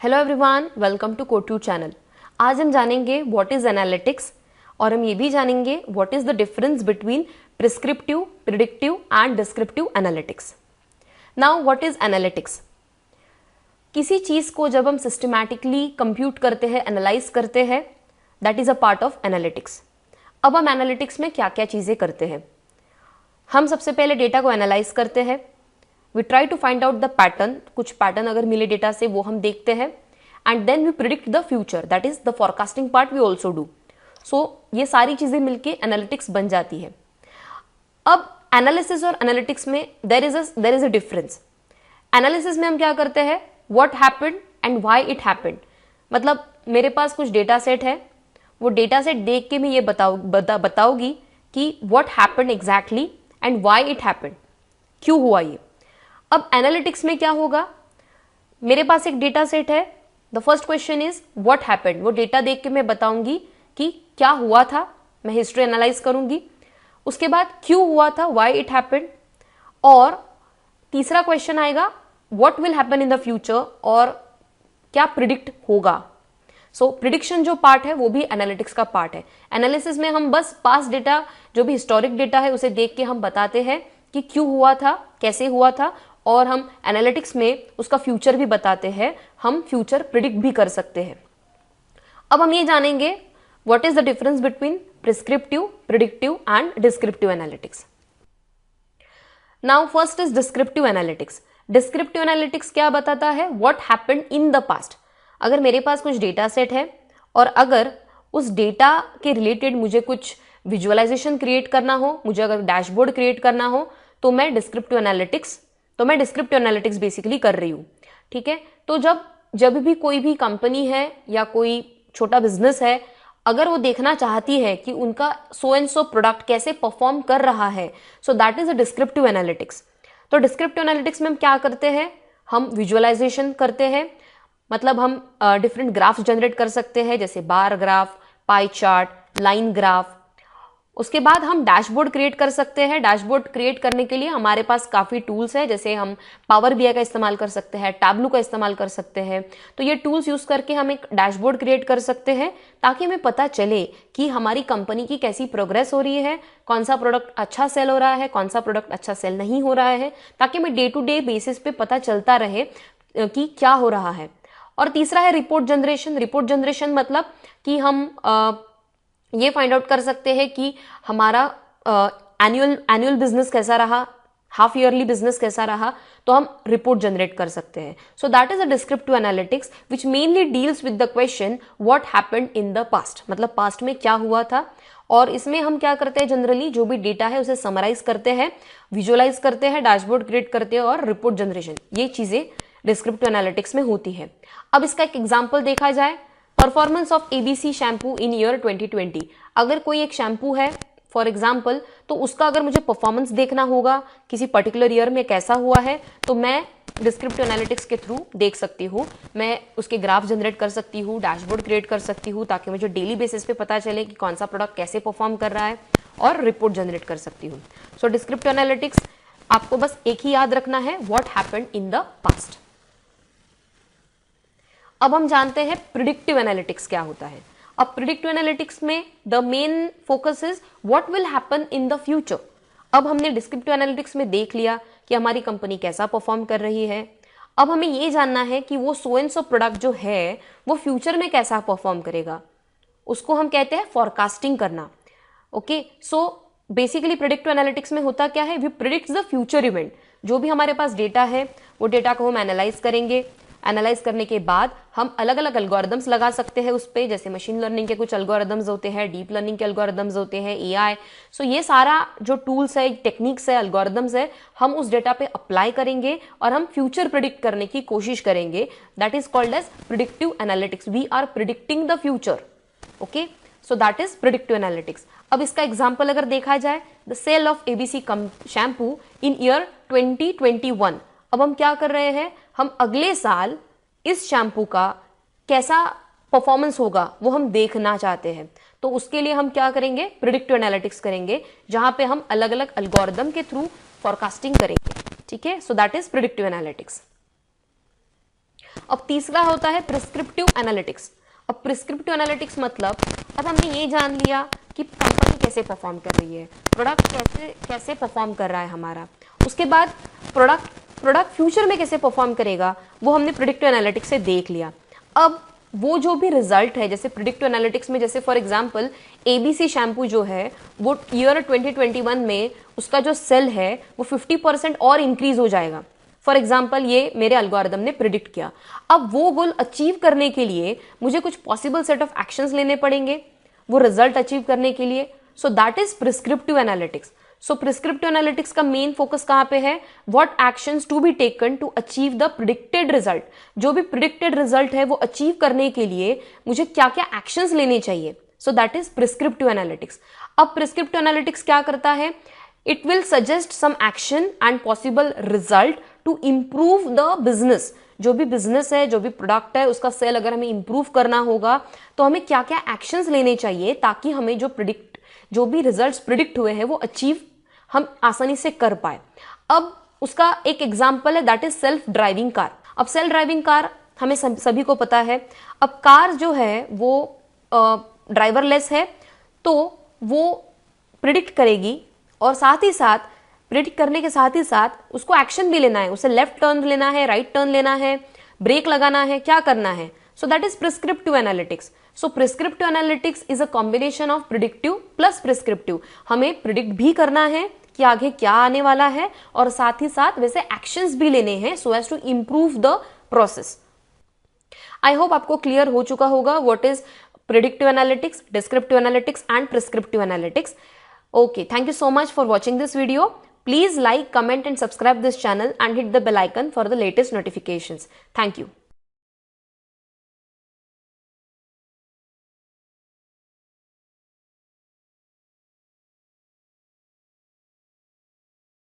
Hello everyone, welcome to कोट्यू channel. आज हम जानेंगे व्हाट इज एनालिटिक्स और हम ये भी जानेंगे what is the difference between prescriptive, predictive and descriptive analytics. Now what is analytics? किसी चीज को जब हम सिस्टमैटिकली कंप्यूट करते हैं, एनालाइज करते हैं, that is a part of analytics. अब हम एनालिटिक्स में क्या क्या चीजें करते हैं? हम सबसे पहले डेटा को एनालाइज करते हैं। We try to find out the pattern, कुछ पैटर्न अगर मिले डेटा से वो हम देखते हैं, and then we predict the future, that is the forecasting part we also do. So ये सारी चीजें मिलके एनालिटिक्स बन जाती है। अब एनालिसिस और एनालिटिक्स में there is a difference. Analysis में हम क्या करते हैं, what happened and why it happened. मतलब मेरे पास कुछ डेटा सेट है, वो डेटा सेट देख के मैं ये बताऊंगी कि what happened exactly and why it happened, क्यों हुआ ये। अब एनालिटिक्स में क्या होगा, मेरे पास एक डेटा सेट है, the first question is what happened. वो डेटा देख के मैं बताऊंगी कि क्या हुआ था, मैं हिस्ट्री एनालाइज करूंगी। उसके बाद क्यों हुआ था, व्हाई इट हैपेंड। और तीसरा क्वेश्चन आएगा what will happen in the future, और क्या प्रिडिक्ट होगा। सो प्रिडिक्शन जो पार्ट है वो भी एनालिटिक्स का पार्ट है। एनालिसिस में हम बस पास्ट डेटा, जो भी हिस्टोरिक डेटा है, उसे देख के हम बताते हैं कि क्यों हुआ था, कैसे हुआ था, और हम एनालिटिक्स में उसका फ्यूचर भी बताते हैं, हम फ्यूचर प्रिडिक्ट भी कर सकते हैं। अब हम ये जानेंगे what is the difference between prescriptive, predictive and descriptive analytics. Now first is descriptive analytics. Descriptive analytics क्या बताता है, what happened in the past. अगर मेरे पास कुछ डेटा सेट है और अगर उस डेटा के रिलेटेड मुझे कुछ विजुअलाइजेशन क्रिएट करना हो, मुझे अगर डैशबोर्ड क्रिएट करना हो, तो मैं डिस्क्रिप्टिव एनालिटिक्स बेसिकली कर रही हूँ। ठीक है, तो जब भी कोई भी कंपनी है या कोई छोटा बिजनेस है, अगर वो देखना चाहती है कि उनका सो एंड सो प्रोडक्ट कैसे परफॉर्म कर रहा है, सो that is a descriptive analytics. तो डिस्क्रिप्टिव एनालिटिक्स में हम क्या करते हैं, हम विजुअलाइजेशन करते हैं। मतलब हम डिफरेंट ग्राफ्स जनरेट कर सकते हैं, जैसे bar graph, pie chart, line graph. उसके बाद हम डैशबोर्ड क्रिएट कर सकते हैं। डैशबोर्ड क्रिएट करने के लिए हमारे पास काफ़ी टूल्स हैं, जैसे हम पावर बीआई का इस्तेमाल कर सकते हैं, टैबलू का इस्तेमाल कर सकते हैं। तो ये टूल्स यूज़ करके हम एक डैशबोर्ड क्रिएट कर सकते हैं, ताकि हमें पता चले कि हमारी कंपनी की कैसी प्रोग्रेस हो रही है, कौन सा प्रोडक्ट अच्छा सेल हो रहा है, कौन सा प्रोडक्ट अच्छा सेल नहीं हो रहा है, ताकि हमें डे टू डे बेसिस पे पता चलता रहे कि क्या हो रहा है। और तीसरा है रिपोर्ट जनरेशन। रिपोर्ट जनरेशन मतलब कि हम ये फाइंड आउट कर सकते हैं कि हमारा एनुअल बिजनेस कैसा रहा, हाफ ईयरली बिजनेस कैसा रहा, तो हम रिपोर्ट जनरेट कर सकते हैं। सो that is a descriptive analytics which mainly deals with the question what happened in the past. मतलब पास्ट में क्या हुआ था, और इसमें हम क्या करते हैं, जनरली जो भी डेटा है उसे समराइज करते हैं, विजुअलाइज करते हैं, डैशबोर्ड क्रिएट करते हैं और रिपोर्ट जनरेशन, ये चीजें डिस्क्रिप्टिव एनालिटिक्स में होती है। अब इसका एक एग्जाम्पल देखा जाए, performance of ABC shampoo in year 2020। अगर कोई एक शैम्पू है फॉर एग्जाम्पल, तो उसका अगर मुझे परफॉर्मेंस देखना होगा किसी पर्टिकुलर ईयर में कैसा हुआ है, तो मैं डिस्क्रिप्टिव एनालिटिक्स के थ्रू देख सकती हूँ। मैं उसके ग्राफ जनरेट कर सकती हूँ, डैशबोर्ड क्रिएट कर सकती हूँ, ताकि मुझे डेली बेसिस पे पता चले कि कौन सा प्रोडक्ट कैसे परफॉर्म कर रहा है, और रिपोर्ट जनरेट कर सकती हूँ। सो डिस्क्रिप्टिव एनालिटिक्स आपको बस एक ही याद रखना है, what happened in the past. अब हम जानते हैं प्रिडिक्टिव एनालिटिक्स क्या होता है। अब प्रिडिक्टिव एनालिटिक्स में the main focus is what will happen in the future. अब हमने डिस्क्रिप्टिव एनालिटिक्स में देख लिया कि हमारी कंपनी कैसा परफॉर्म कर रही है। अब हमें ये जानना है कि वो सो एंड सो प्रोडक्ट जो है वो फ्यूचर में कैसा परफॉर्म करेगा, उसको हम कहते हैं फॉरकास्टिंग करना। Okay, so basically predictive analytics में होता क्या है, we predict the future event. जो भी हमारे पास डेटा है, वो डेटा को हम एनालाइज करेंगे। एनालाइज करने के बाद हम अलग अलग एल्गोरिदम्स लगा सकते हैं उस पे, जैसे मशीन लर्निंग के कुछ एल्गोरिदम्स होते हैं, डीप लर्निंग के एल्गोरिदम्स होते हैं, एआई। सो ये सारा जो टूल्स है, टेक्निक्स है, एल्गोरिदम्स है, हम उस डेटा पे अप्लाई करेंगे और हम फ्यूचर प्रिडिक्ट करने की कोशिश करेंगे। That is called as predictive analytics. We are predicting the future. Okay, so that is predictive analytics. अब इसका एग्जाम्पल अगर देखा जाए, the sale of ABC shampoo in year 2021। अब हम क्या कर रहे हैं, हम अगले साल इस शैम्पू का कैसा परफॉर्मेंस होगा वो हम देखना चाहते हैं। तो उसके लिए हम क्या करेंगे, प्रिडिक्टिव एनालिटिक्स करेंगे, जहां पे हम अलग अलग एल्गोरिदम के थ्रू फॉरकास्टिंग करेंगे। ठीक है, सो दैट इज प्रिडिक्टिव एनालिटिक्स। अब तीसरा होता है प्रिस्क्रिप्टिव एनालिटिक्स। अब प्रिस्क्रिप्टिव एनालिटिक्स मतलब अब हमने ये जान लिया कि कंपनी कैसे परफॉर्म कर रही है, प्रोडक्ट कैसे परफॉर्म कर रहा है हमारा, उसके बाद प्रोडक्ट फ्यूचर में कैसे परफॉर्म करेगा वो हमने प्रिडिक्टिव एनालिटिक्स से देख लिया। अब वो जो भी रिजल्ट है, जैसे प्रिडिक्टिव एनालिटिक्स में जैसे फॉर एग्जांपल ABC शैम्पू जो है वो ईयर 2021 में उसका जो सेल है वो 50% और इंक्रीज हो जाएगा। फॉर एग्जाम्पल ये मेरे एल्गोरिदम ने प्रिडिक्ट किया। अब वो गोल अचीव करने के लिए मुझे कुछ पॉसिबल सेट ऑफ एक्शंस लेने पड़ेंगे वो रिजल्ट अचीव करने के लिए। So that is prescriptive analytics. So prescriptive analytics का मेन फोकस कहां पे है, what actions to be taken to achieve the predicted result. जो भी प्रिडिक्टेड रिजल्ट है वो अचीव करने के लिए मुझे क्या क्या एक्शंस लेने चाहिए। So that is prescriptive analytics. अब प्रिस्क्रिप्टिव एनालिटिक्स क्या करता है, it will suggest some action and possible result to improve the business. जो भी बिजनेस है, जो भी प्रोडक्ट है, उसका सेल अगर हमें इंप्रूव करना होगा तो हमें क्या क्या एक्शंस लेने चाहिए ताकि हमें जो भी रिजल्ट्स प्रिडिक्ट हुए हैं वो अचीव हम आसानी से कर पाए। अब उसका एक एग्जाम्पल है that is self driving car. अब सेल्फ ड्राइविंग कार हमें सभी को पता है। अब कार जो है वो ड्राइवरलेस है तो वो प्रिडिक्ट करेगी और साथ ही साथ प्रिडिक्ट करने के साथ ही साथ उसको एक्शन भी लेना है, उसे लेफ्ट टर्न लेना है, राइट टर्न लेना है, ब्रेक लगाना है, क्या करना है। सो that is prescriptive analytics. So prescriptive analytics is a combination of predictive plus prescriptive. हमें प्रिडिक्ट भी करना है कि आगे क्या आने वाला है और साथ ही साथ वैसे एक्शंस भी लेने हैं so as to improve the process. I hope आपको क्लियर हो चुका होगा what is predictive analytics, descriptive analytics and prescriptive analytics. Okay, thank you so much for watching this video. Please like, comment and subscribe this channel and hit the bell icon for the latest notifications. Thank you.